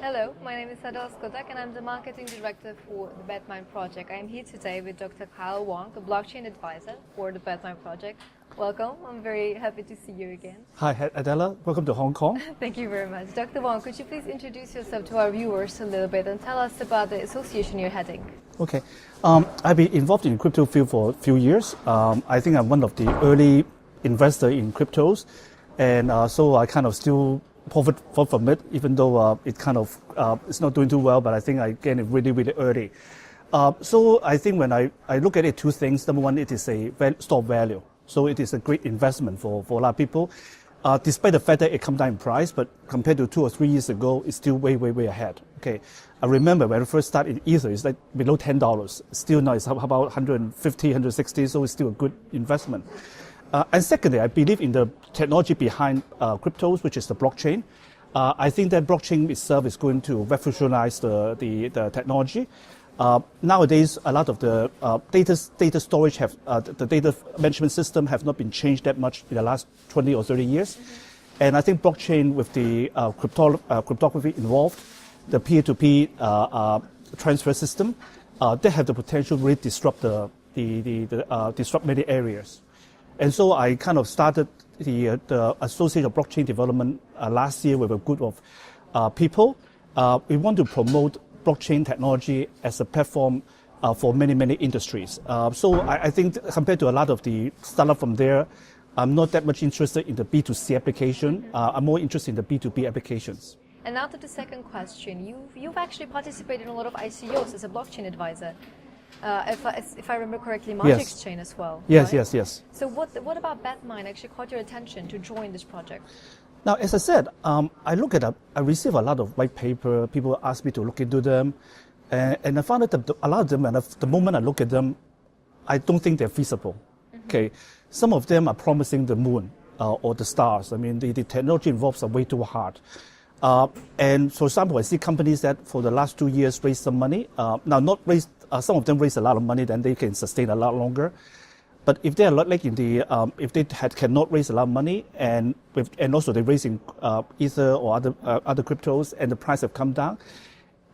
Hello, my name is Adele Skodak and I'm the Marketing Director for the BatMine Project. I am here today with Dr. Wong, the Blockchain Advisor for the BatMine Project. Welcome, I'm very happy to see you again. Hi Adela, welcome to Hong Kong. Thank you very much. Dr. Wong, could you please introduce yourself to our viewers a little bit and tell us about the association you're heading? Okay, I've been involved in the crypto field for a few years. I think I'm one of the early investors in cryptos, and so I kind of still profit from it, even though it kind of it's not doing too well, but I think I gained it really early. So I think when I look at it, two things. Number one, it is a stock value. So it is a great investment for a lot of people, despite the fact that it come down in price, but compared to 2 or 3 years ago, it's still way ahead. Okay, I remember when I first started in Ether, it's like below $10. Still now it's about 150, 160, so it's still a good investment. And secondly, I believe in the technology behind cryptos, which is the blockchain. I think that blockchain itself is going to revolutionize the technology. Nowadays, a lot of the data storage the data management system have not been changed that much in the last 20 or 30 years. And I think blockchain with the cryptography involved, the peer-to-peer transfer system, they have the potential to really disrupt disrupt many areas. And so I kind of started the Association of Blockchain Development last year with a group of people. We want to promote blockchain technology as a platform for many industries. So I think compared to a lot of the startup from there, I'm not that much interested in the B2C application. I'm more interested in the B2B applications. And now to the second question. You've actually participated in a lot of ICOs as a blockchain advisor. If I remember correctly, Magic's chain as well. Yes, right? yes. So what about BatMine actually caught your attention to join this project? Now, as I said, I receive a lot of white paper. People ask me to look into them, and I found that a lot of them, and the moment I look at them, I don't think they're feasible. Mm-hmm. Okay, some of them are promising the moon or the stars. I mean, the technology involves are way too hard. And for example, I see companies that for the last 2 years raised some money. Now, not raised. Some of them raise a lot of money, then they can sustain a lot longer. But if they are like in the, if they cannot raise a lot of money, and also they're raising Ether or other cryptos, and the price have come down,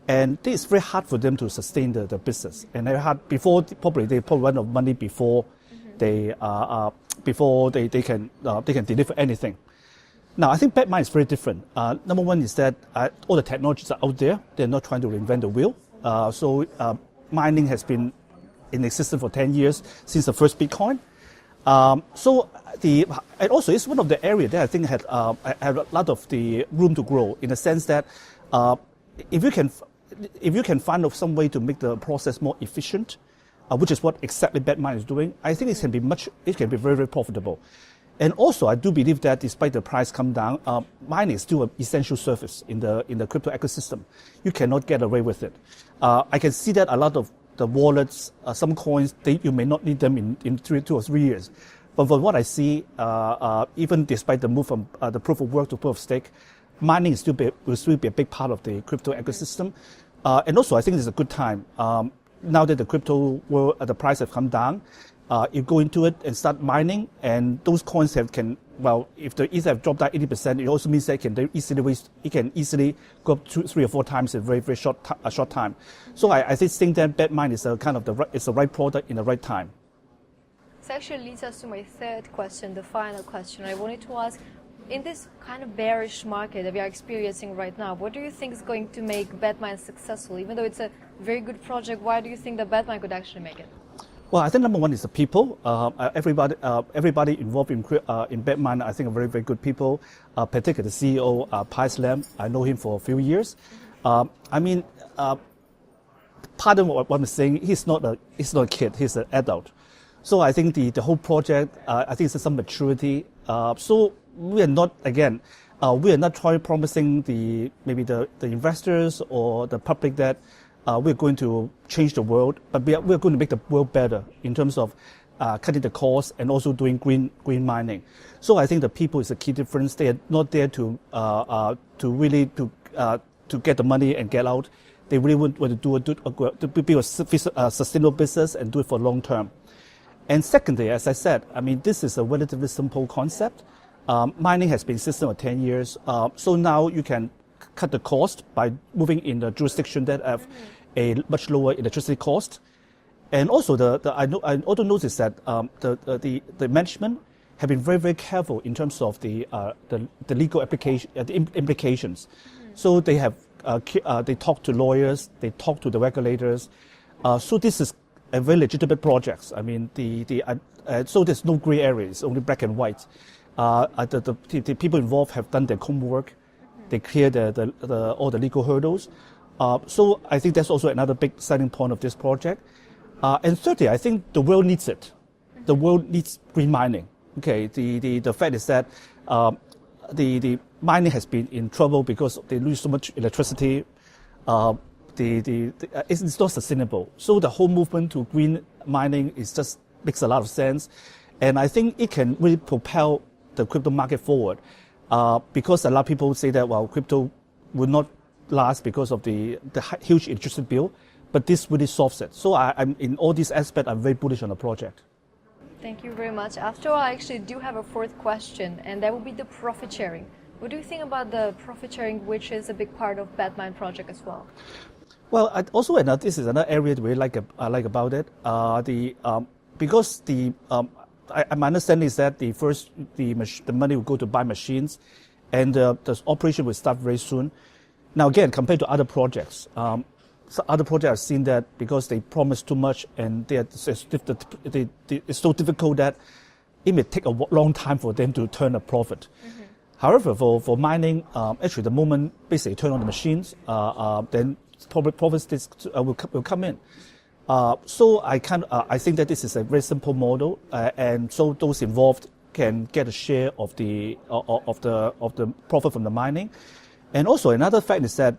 and it's very hard for them to sustain the business. And they had before they probably run out of money before they can deliver anything. Now, I think BatMine is very different. Number one is that all the technologies are out there. They're not trying to reinvent the wheel. So mining has been in existence for 10 years since the first Bitcoin. And also it's one of the areas that I think had a lot of the room to grow, in the sense that if you can find some way to make the process more efficient, which is what exactly BatMine is doing, I think it can be very profitable. And also, I do believe that despite the price come down, mining is still an essential service in the crypto ecosystem. You cannot get away with it. I can see that a lot of the wallets, some coins, you may not need them in 2 or 3 years. But from what I see, even despite the move from the proof of work to proof of stake, mining will still be a big part of the crypto ecosystem. And also, I think it's a good time. Now that the crypto world, the price have come down, you go into it and start mining, and those coins if the Ether have dropped down 80%, it also means that it can easily go up 2, 3, or 4 times in a very short time. So I think that BatMine is the right product in the right time. This actually leads us to my third question, the final question. I wanted to ask, in this kind of bearish market that we are experiencing right now, what do you think is going to make BatMine successful? Even though it's a very good project, why do you think that BatMine could actually make it? Well, I think number one is the people. Everybody involved in BatMine, I think, are very good people. Particularly the CEO, Pai Lam. I know him for a few years. Pardon what I'm saying. He's not a kid. He's an adult. So I think the whole project, I think it's some maturity. So we are not promising maybe the investors or the public that we're going to change the world, but we're going to make the world better in terms of cutting the costs and also doing green mining. So I think the people is a key difference. They are not there to get the money and get out. They really want to build a sustainable business and do it for long term. And secondly, as I said, I mean, this is a relatively simple concept. Mining has been system for 10 years. So now you can cut the cost by moving in the jurisdiction that have a much lower electricity cost. And also, I also noticed that the management have been very, very careful in terms of the legal application, the implications. So they have they talk to lawyers, they talk to the regulators. So this is a very legitimate project. I mean, so there's no gray areas, only black and white. The people involved have done their homework. They clear all the legal hurdles. So I think that's also another big selling point of this project. And thirdly, I think the world needs it. The world needs green mining. Okay, the fact is that the mining has been in trouble because they lose so much electricity. It's not sustainable. So the whole movement to green mining makes a lot of sense, and I think it can really propel the crypto market forward. Because a lot of people say that crypto will not last because of the huge electricity bill, but this really solves it. So I'm in all these aspects, I'm very bullish on the project. Thank you very much. After all, I actually do have a fourth question, and that will be the profit sharing. What do you think about the profit sharing, which is a big part of BatMine Project as well? Well, this is another area that I like about it. Because my understanding is that the money will go to buy machines, and the operation will start very soon. Now, again, compared to other projects, so other projects have seen that because they promise too much and it's so difficult that it may take a long time for them to turn a profit. However, for mining, actually, the moment basically turn on the machines, then profits will come in. So I think that this is a very simple model, and so those involved can get a share of the profit from the mining. And also another fact is that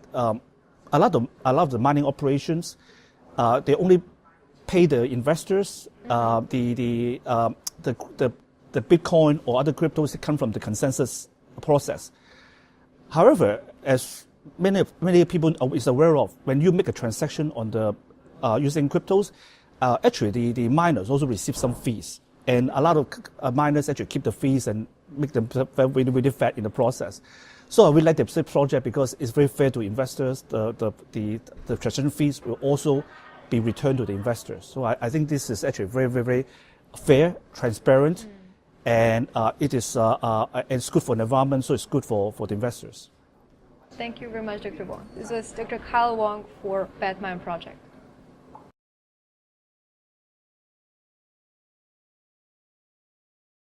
a lot of the mining operations, they only pay the investors the Bitcoin or other cryptos that come from the consensus process. However, as many people is aware of, when you make a transaction on the using cryptos, actually the miners also receive some fees, and a lot of miners actually keep the fees and make them really, really fat in the process. So I really like the project because it's very fair to investors. The transaction fees will also be returned to the investors. So I think this is actually very, very, very fair, transparent, and it's good for the environment. So it's good for the investors. Thank you very much, Dr. Wong. This was Dr. Kyle Wong for BatMine Project.